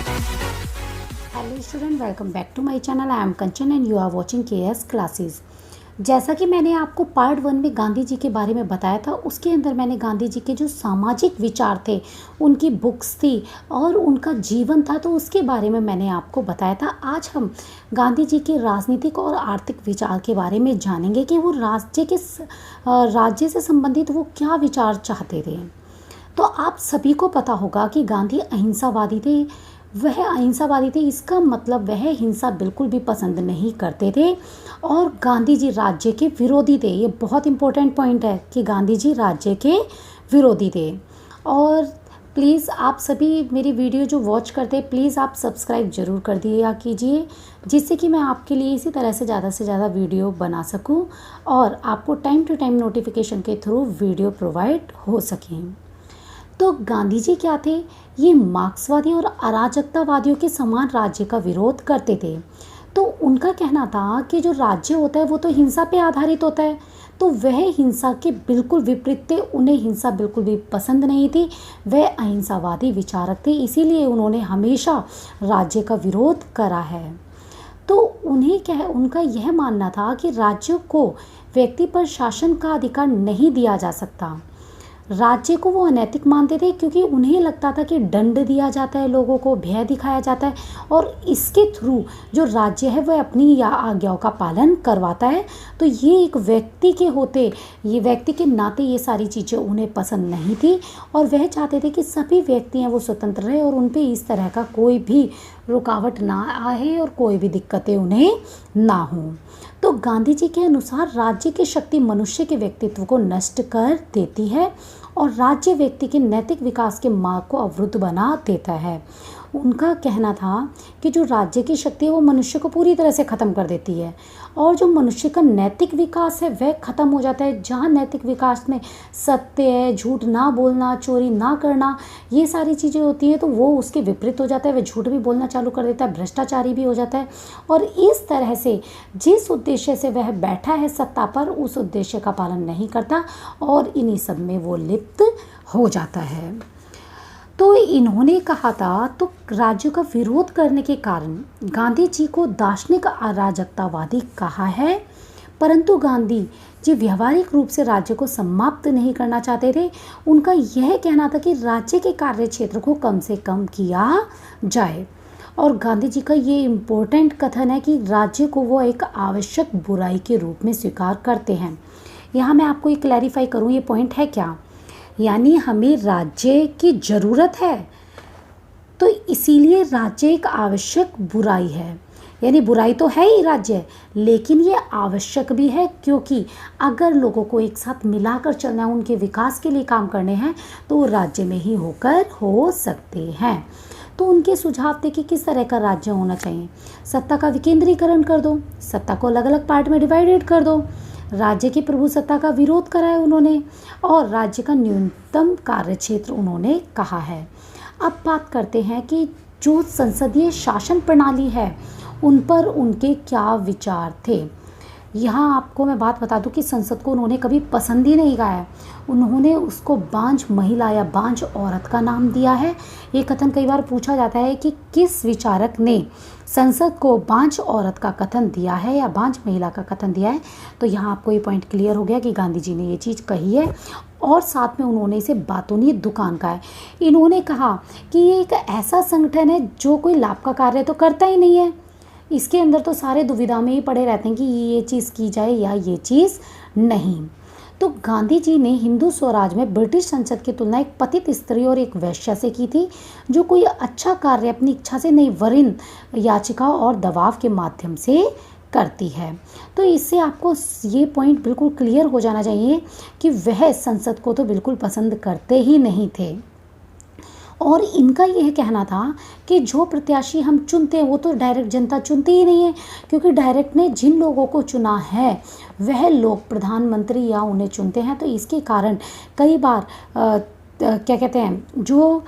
Hello student, welcome back to my channel. I am Kanchan and you are watching KS classes. जैसा कि मैंने आपको part 1 में गांधी जी के बारे में बताया था, उसके अंदर मैंने गांधी जी के जो सामाजिक विचार थे, उनकी बुक्स थी और उनका जीवन था, तो उसके बारे में मैंने आपको बताया था। आज हम गांधी जी के राजनीतिक और आर्थिक विचार के बारे में जानेंगे कि वो राज्य से संबंधित वो क्या विचार चाहते थे। तो आप सभी को पता होगा कि गांधी अहिंसावादी थे। वह अहिंसावादी थे, इसका मतलब वह हिंसा बिल्कुल भी पसंद नहीं करते थे और गांधी जी राज्य के विरोधी थे। ये बहुत इंपॉर्टेंट पॉइंट है कि गांधी जी राज्य के विरोधी थे। और प्लीज़ आप सभी मेरी वीडियो जो वॉच करते हैं, प्लीज़ आप सब्सक्राइब ज़रूर कर दिया कीजिए, जिससे कि मैं आपके लिए इसी तरह से ज़्यादा वीडियो बना सकूं और आपको टाइम टू टाइम नोटिफिकेशन के थ्रू वीडियो प्रोवाइड हो सकें। तो गांधी जी क्या थे? ये मार्क्सवादी और अराजकतावादियों के समान राज्य का विरोध करते थे। तो उनका कहना था कि जो राज्य होता है वो तो हिंसा पे आधारित होता है, तो वह हिंसा के बिल्कुल विपरीत थे। उन्हें हिंसा बिल्कुल भी पसंद नहीं थी। वह अहिंसावादी विचारक थे, इसीलिए उन्होंने हमेशा राज्य का विरोध करा है। तो उनका यह मानना था कि राज्यों को व्यक्ति पर शासन का अधिकार नहीं दिया जा सकता। राज्य को वो अनैतिक मानते थे, क्योंकि उन्हें लगता था कि दंड दिया जाता है, लोगों को भय दिखाया जाता है और इसके थ्रू जो राज्य है वह अपनी आज्ञाओं का पालन करवाता है। तो ये एक व्यक्ति के नाते ये सारी चीज़ें उन्हें पसंद नहीं थी और वह चाहते थे कि सभी व्यक्ति हैं वो स्वतंत्र रहे और उन पे इस तरह का कोई भी रुकावट ना आए और कोई भी दिक्कतें उन्हें ना हों। तो गांधी जी के अनुसार राज्य की शक्ति मनुष्य के व्यक्तित्व को नष्ट कर देती है और राज्य व्यक्ति के नैतिक विकास के मार्ग को अवरुद्ध बना देता है। उनका कहना था कि जो राज्य की शक्ति है वो मनुष्य को पूरी तरह से ख़त्म कर देती है और जो मनुष्य का नैतिक विकास है वह ख़त्म हो जाता है। जहाँ नैतिक विकास में सत्य है, झूठ ना बोलना, चोरी ना करना, ये सारी चीज़ें होती हैं, तो वो उसके विपरीत हो जाता है। वह झूठ भी बोलना चालू कर देता है, भ्रष्टाचारी भी हो जाता है और इस तरह से जिस उद्देश्य से वह बैठा है सत्ता पर, उस उद्देश्य का पालन नहीं करता और इन्हीं सब में वो लिप्त हो जाता है। तो इन्होंने कहा था, तो राज्य का विरोध करने के कारण गांधी जी को दार्शनिक अराजकतावादी कहा है। परंतु गांधी जी व्यवहारिक रूप से राज्य को समाप्त नहीं करना चाहते थे। उनका यह कहना था कि राज्य के कार्य क्षेत्र को कम से कम किया जाए और गांधी जी का ये इम्पोर्टेंट कथन है कि राज्य को वो एक आवश्यक बुराई के रूप में स्वीकार करते हैं। यहाँ मैं आपको ये क्लैरिफाई करूँ, ये पॉइंट है क्या, यानी हमें राज्य की ज़रूरत है, तो इसीलिए राज्य एक आवश्यक बुराई है। यानी बुराई तो है ही राज्य, लेकिन ये आवश्यक भी है, क्योंकि अगर लोगों को एक साथ मिलाकर चलना है, उनके विकास के लिए काम करने हैं, तो वो राज्य में ही होकर हो सकते हैं। तो उनके सुझाव थे कि किस तरह का राज्य होना चाहिए। सत्ता का विकेंद्रीकरण कर दो, सत्ता को अलग अलग पार्ट में डिवाइडेड कर दो, राज्य की प्रभुसत्ता का विरोध करा है उन्होंने और राज्य का न्यूनतम कार्यक्षेत्र उन्होंने कहा है। अब बात करते हैं कि जो संसदीय शासन प्रणाली है उन पर उनके क्या विचार थे। यहाँ आपको मैं बात बता दूं कि संसद को उन्होंने कभी पसंद ही नहीं गाया। उन्होंने उसको बांझ महिला या बांझ औरत का नाम दिया है। ये कथन कई बार पूछा जाता है कि किस विचारक ने संसद को बांझ औरत का कथन दिया है या बांझ महिला का कथन दिया है। तो यहाँ आपको ये पॉइंट क्लियर हो गया कि गांधी जी ने ये चीज़ कही है और साथ में उन्होंने इसे बातों दुकान का है। इन्होंने कहा कि ये एक ऐसा संगठन है जो कोई लाभ का कार्य तो करता ही नहीं है, इसके अंदर तो सारे दुविधा में ही पड़े रहते हैं कि ये चीज़ की जाए या ये चीज़ नहीं। तो गांधी जी ने हिंदू स्वराज में ब्रिटिश संसद की तुलना एक पतित स्त्री और एक वेश्या से की थी, जो कोई अच्छा कार्य अपनी इच्छा से नहीं वरन याचिका और दबाव के माध्यम से करती है। तो इससे आपको ये पॉइंट बिल्कुल क्लियर हो जाना चाहिए कि वह संसद को तो बिल्कुल पसंद करते ही नहीं थे। और इनका यह कहना था कि जो प्रत्याशी हम चुनते हैं वो तो डायरेक्ट जनता चुनती ही नहीं है, क्योंकि डायरेक्ट ने जिन लोगों को चुना है वह लोग प्रधानमंत्री या उन्हें चुनते हैं। तो इसके कारण कई बार क्या कहते हैं, जो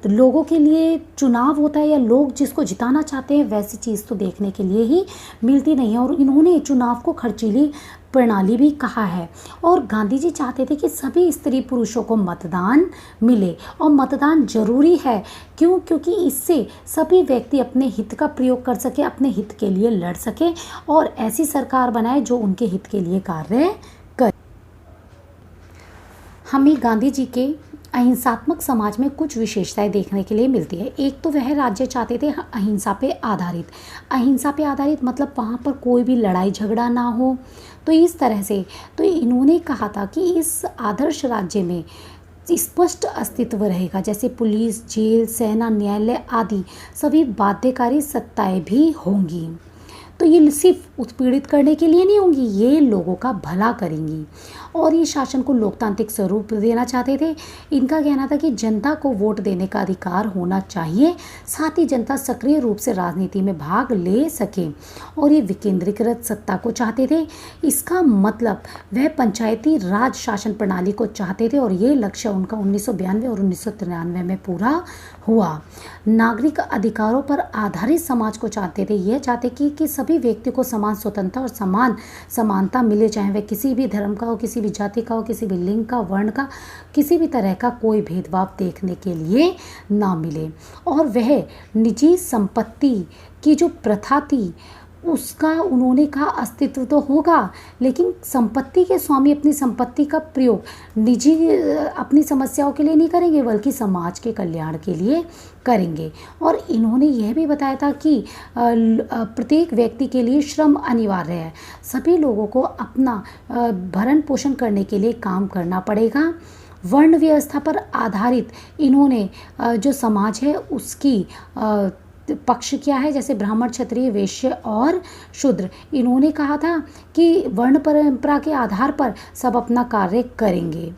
लोगों के लिए चुनाव होता है या लोग जिसको जिताना चाहते हैं वैसी चीज़ तो देखने के लिए ही मिलती नहीं है। और इन्होंने चुनाव को खर्चीली प्रणाली भी कहा है। और गांधी जी चाहते थे कि सभी स्त्री पुरुषों को मतदान मिले, और मतदान जरूरी है। क्यों? क्योंकि इससे सभी व्यक्ति अपने हित का प्रयोग कर सके, अपने हित के लिए लड़ सके और ऐसी सरकार बनाए जो उनके हित के लिए कार्य करे। हमें गांधी जी के अहिंसात्मक समाज में कुछ विशेषताएं देखने के लिए मिलती है। एक तो वह राज्य चाहते थे अहिंसा पे आधारित। अहिंसा पे आधारित मतलब वहाँ पर कोई भी लड़ाई झगड़ा ना हो। तो इस तरह से तो इन्होंने कहा था कि इस आदर्श राज्य में स्पष्ट अस्तित्व रहेगा, जैसे पुलिस, जेल, सेना, न्यायालय आदि सभी बाध्यकारी सत्ताएं भी होंगी। तो ये सिर्फ उत्पीड़ित करने के लिए नहीं होंगी, ये लोगों का भला करेंगी। और ये शासन को लोकतांत्रिक स्वरूप देना चाहते थे। इनका कहना था कि जनता को वोट देने का अधिकार होना चाहिए, साथ ही जनता सक्रिय रूप से राजनीति में भाग ले सके। और ये विकेंद्रीकृत सत्ता को चाहते थे। इसका मतलब वह पंचायती राज शासन प्रणाली को चाहते थे और ये लक्ष्य उनका 1992 और 1993 में पूरा हुआ। नागरिक अधिकारों पर आधारित समाज को चाहते थे। यह चाहते कि सभी व्यक्ति को समान स्वतंत्रता और समान समानता मिले, चाहे वह किसी भी धर्म का हो, किसी भी जाति का हो, किसी भी लिंग का, वर्ण का, किसी भी तरह का कोई भेदभाव देखने के लिए ना मिले। और वह निजी संपत्ति की जो प्रथा थी उसका उन्होंने कहा अस्तित्व तो होगा, लेकिन संपत्ति के स्वामी अपनी संपत्ति का प्रयोग निजी अपनी समस्याओं के लिए नहीं करेंगे, बल्कि समाज के कल्याण के लिए करेंगे। और इन्होंने यह भी बताया था कि प्रत्येक व्यक्ति के लिए श्रम अनिवार्य है। सभी लोगों को अपना भरण पोषण करने के लिए काम करना पड़ेगा। वर्ण व्यवस्था पर आधारित इन्होंने जो समाज है उसकी पक्ष क्या है, जैसे ब्राह्मण, क्षत्रिय, वैश्य और शूद्र। इन्होंने कहा था कि वर्ण परंपरा के आधार पर सब अपना कार्य करेंगे,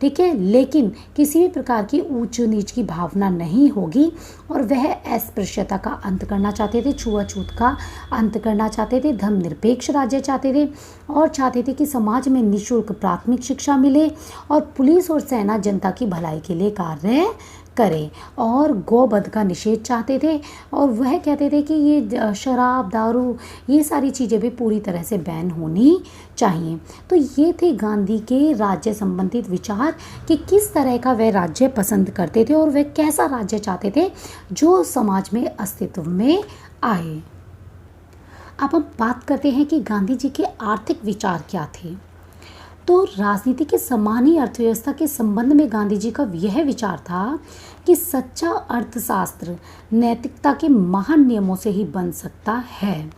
ठीक है, लेकिन किसी भी प्रकार की ऊंच नीच की भावना नहीं होगी। और वह अस्पृश्यता का अंत करना चाहते थे, छुआछूत का अंत करना चाहते थे, धर्मनिरपेक्ष राज्य चाहते थे और चाहते थे कि समाज में निःशुल्क प्राथमिक शिक्षा मिले और पुलिस और सेना जनता की भलाई के लिए कार्य करें। और गौवध का निषेध चाहते थे और वह कहते थे कि ये शराब, दारू, ये सारी चीज़ें भी पूरी तरह से बैन होनी चाहिए। तो ये थे गांधी के राज्य संबंधित विचार कि किस तरह का वह राज्य पसंद करते थे और वह कैसा राज्य चाहते थे जो समाज में अस्तित्व में आए। अब हम बात करते हैं कि गांधी जी के आर्थिक विचार क्या थे। तो राजनीति के समान ही अर्थव्यवस्था के संबंध में गांधी जी का यह विचार था कि सच्चा अर्थशास्त्र नैतिकता के महान नियमों से ही बन सकता है।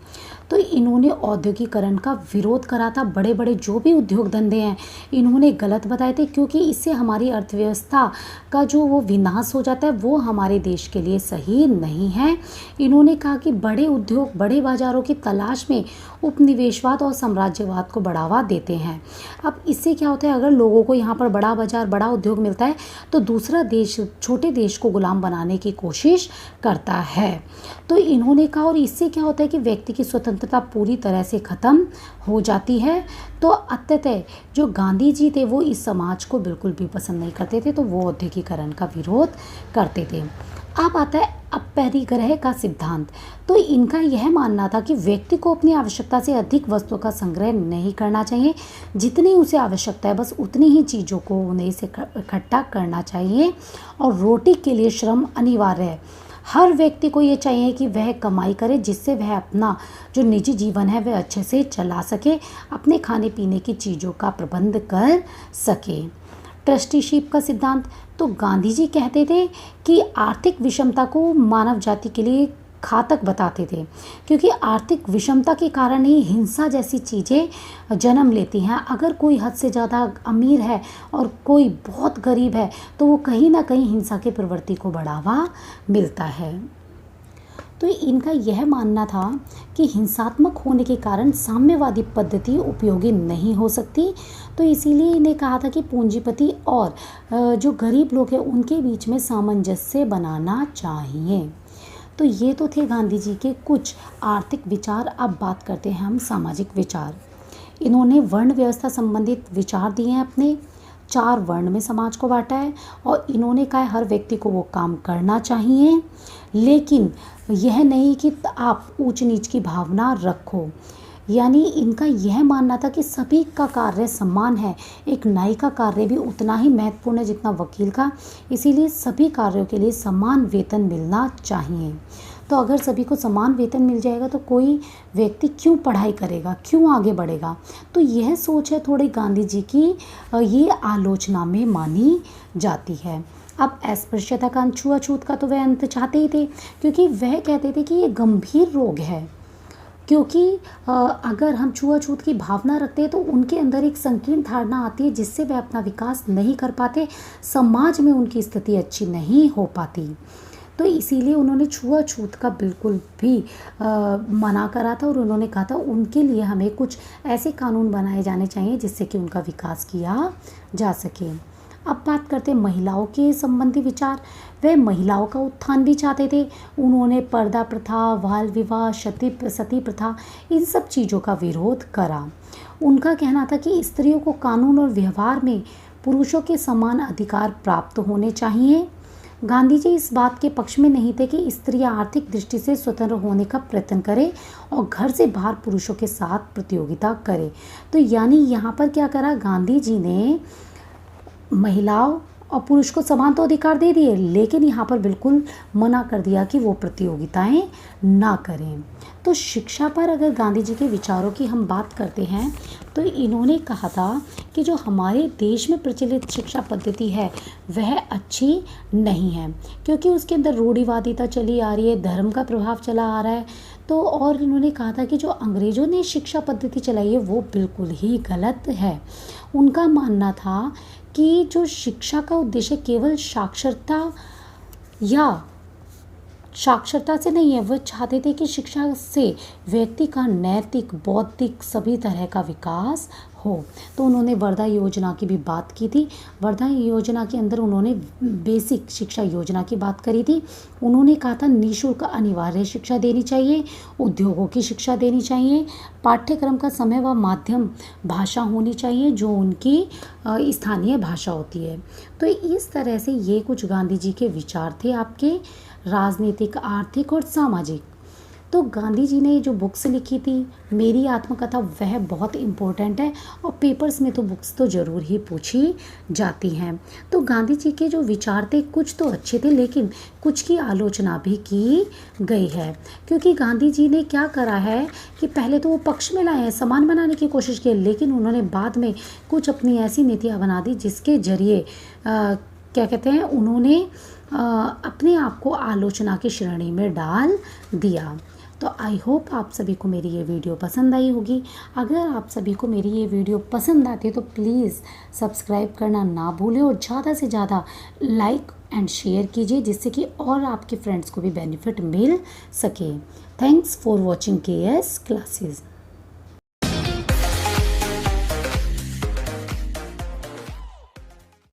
तो इन्होंने औद्योगिकरण का विरोध करा था। बड़े बड़े जो भी उद्योग धंधे हैं इन्होंने गलत बताए थे, क्योंकि इससे हमारी अर्थव्यवस्था का जो वो विनाश हो जाता है वो हमारे देश के लिए सही नहीं है। इन्होंने कहा कि बड़े उद्योग बड़े बाज़ारों की तलाश में उपनिवेशवाद और साम्राज्यवाद को बढ़ावा देते हैं। अब इससे क्या होता है, अगर लोगों को यहाँ पर बड़ा बाजार, बड़ा उद्योग मिलता है तो दूसरा देश छोटे देश को गुलाम बनाने की कोशिश करता है। तो इन्होंने कहा, और इससे क्या होता है कि व्यक्ति की स्वतंत्रता पूरी तरह से ख़त्म हो जाती है। तो अतः जो गांधी जी थे वो इस समाज को बिल्कुल भी पसंद नहीं करते थे, तो वो औद्योगिकरण का विरोध करते थे। अब आता है अपरिग्रह का सिद्धांत। तो इनका यह मानना था कि व्यक्ति को अपनी आवश्यकता से अधिक वस्तुओं का संग्रह नहीं करना चाहिए। जितनी उसे आवश्यकता है बस उतनी ही चीज़ों को उन्हें से इकट्ठा करना चाहिए। और रोटी के लिए श्रम अनिवार्य है। हर व्यक्ति को ये चाहिए कि वह कमाई करे जिससे वह अपना जो निजी जीवन है वह अच्छे से चला सके, अपने खाने पीने की चीज़ों का प्रबंध कर सके। ट्रस्टीशिप का सिद्धांत। तो गांधी जी कहते थे कि आर्थिक विषमता को मानव जाति के लिए घातक बताते थे, क्योंकि आर्थिक विषमता के कारण ही हिंसा जैसी चीज़ें जन्म लेती हैं। अगर कोई हद से ज़्यादा अमीर है और कोई बहुत गरीब है तो वो कहीं ना कहीं हिंसा के प्रवृत्ति को बढ़ावा मिलता है। तो इनका यह मानना था कि हिंसात्मक होने के कारण साम्यवादी पद्धति उपयोगी नहीं हो सकती। तो इसीलिए इन्हें कहा था कि पूंजीपति और जो गरीब लोग हैं उनके बीच में सामंजस्य बनाना चाहिए। तो ये तो थे गांधी जी के कुछ आर्थिक विचार। अब बात करते हैं हम सामाजिक विचार। इन्होंने वर्ण व्यवस्था संबंधित विचार दिए हैं अपने। 4 वर्ण में समाज को बांटा है और इन्होंने कहा हर व्यक्ति को वो काम करना चाहिए, लेकिन यह नहीं कि आप ऊंच नीच की भावना रखो। यानी इनका यह मानना था कि सभी का कार्य समान है, एक नाई का कार्य भी उतना ही महत्वपूर्ण है जितना वकील का, इसीलिए सभी कार्यों के लिए समान वेतन मिलना चाहिए। तो अगर सभी को समान वेतन मिल जाएगा तो कोई व्यक्ति क्यों पढ़ाई करेगा, क्यों आगे बढ़ेगा। तो यह सोच है थोड़ी गांधी जी की, ये आलोचना में मानी जाती है। अब अस्पृश्यता का, छुआछूत का तो वह अंत चाहते ही थे, क्योंकि वह कहते थे कि ये गंभीर रोग है। क्योंकि अगर हम छुआछूत की भावना रखते हैं तो उनके अंदर एक संकीर्ण धारणा आती है जिससे वे अपना विकास नहीं कर पाते, समाज में उनकी स्थिति अच्छी नहीं हो पाती। तो इसीलिए उन्होंने छुआछूत का बिल्कुल भी मना करा था और उन्होंने कहा था उनके लिए हमें कुछ ऐसे कानून बनाए जाने चाहिए जिससे कि उनका विकास किया जा सके। अब बात करते हैं महिलाओं के संबंधी विचार। वे महिलाओं का उत्थान भी चाहते थे। उन्होंने पर्दा प्रथा, बाल विवाह, सती प्रथा, इन सब चीज़ों का विरोध करा। उनका कहना था कि स्त्रियों को कानून और व्यवहार में पुरुषों के समान अधिकार प्राप्त होने चाहिए। गांधी जी इस बात के पक्ष में नहीं थे कि स्त्रियां आर्थिक दृष्टि से स्वतंत्र होने का प्रयत्न करें और घर से बाहर पुरुषों के साथ प्रतियोगिता करें। तो यानी यहाँ पर क्या करा गांधी जी ने, महिलाओं और पुरुष को समान तो अधिकार दे दिए, लेकिन यहाँ पर बिल्कुल मना कर दिया कि वो प्रतियोगिताएं ना करें। तो शिक्षा पर अगर गांधी जी के विचारों की हम बात करते हैं तो इन्होंने कहा था कि जो हमारे देश में प्रचलित शिक्षा पद्धति है वह अच्छी नहीं है, क्योंकि उसके अंदर रूढ़िवादिता चली आ रही है, धर्म का प्रभाव चला आ रहा है। तो और इन्होंने कहा था कि जो अंग्रेज़ों ने शिक्षा पद्धति चलाई है वो बिल्कुल ही गलत है। उनका मानना था कि जो शिक्षा का उद्देश्य केवल साक्षरता से नहीं है, वह चाहते थे कि शिक्षा से व्यक्ति का नैतिक, बौद्धिक सभी तरह का विकास हो। तो उन्होंने वर्धा योजना की भी बात की थी। वर्धा योजना के अंदर उन्होंने बेसिक शिक्षा योजना की बात करी थी। उन्होंने कहा था निःशुल्क अनिवार्य शिक्षा देनी चाहिए, उद्योगों की शिक्षा देनी चाहिए, पाठ्यक्रम का समय व माध्यम भाषा होनी चाहिए जो उनकी स्थानीय भाषा होती है। तो इस तरह से ये कुछ गांधी जी के विचार थे आपके राजनीतिक, आर्थिक और सामाजिक। तो गांधी जी ने जो बुक्स लिखी थी, मेरी आत्मकथा, वह बहुत इम्पोर्टेंट है और पेपर्स में तो बुक्स तो ज़रूर ही पूछी जाती हैं। तो गांधी जी के जो विचार थे कुछ तो अच्छे थे, लेकिन कुछ की आलोचना भी की गई है, क्योंकि गांधी जी ने क्या करा है कि पहले तो वो पक्ष में लाए हैं, समान बनाने की कोशिश की, लेकिन उन्होंने बाद में कुछ अपनी ऐसी नीतियाँ बना दी जिसके ज़रिए क्या कहते हैं, उन्होंने अपने आप को आलोचना की श्रेणी में डाल दिया। तो आई होप आप सभी को मेरी ये वीडियो पसंद आई होगी। अगर आप सभी को मेरी ये वीडियो पसंद आती है तो प्लीज़ सब्सक्राइब करना ना भूलें और ज़्यादा से ज़्यादा लाइक एंड शेयर कीजिए, जिससे कि और आपके फ्रेंड्स को भी बेनिफिट मिल सके। Thanks for watching KS classes.